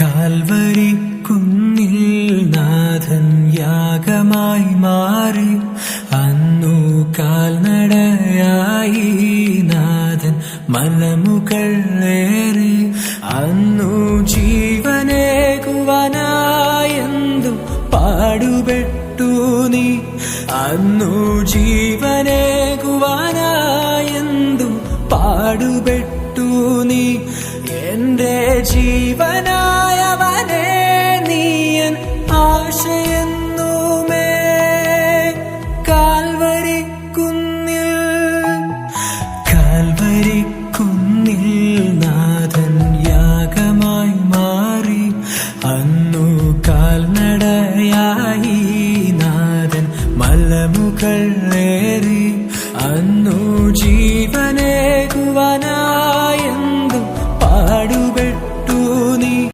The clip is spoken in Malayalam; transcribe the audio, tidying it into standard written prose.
കാൽവരി കുന്നിൽ നാഥൻ യാഗമായി മാറി. അന്നു കാൽനടയായി നാഥൻ മലമുകളേറി. അന്നു ജീവനേകുവാനായെന്തു പാടുപെട്ടു നീ. അന്നു ജീവനേകുവാനായെന്തു പാടുപെട്ടു നീ. എന്റെ ജീവനാ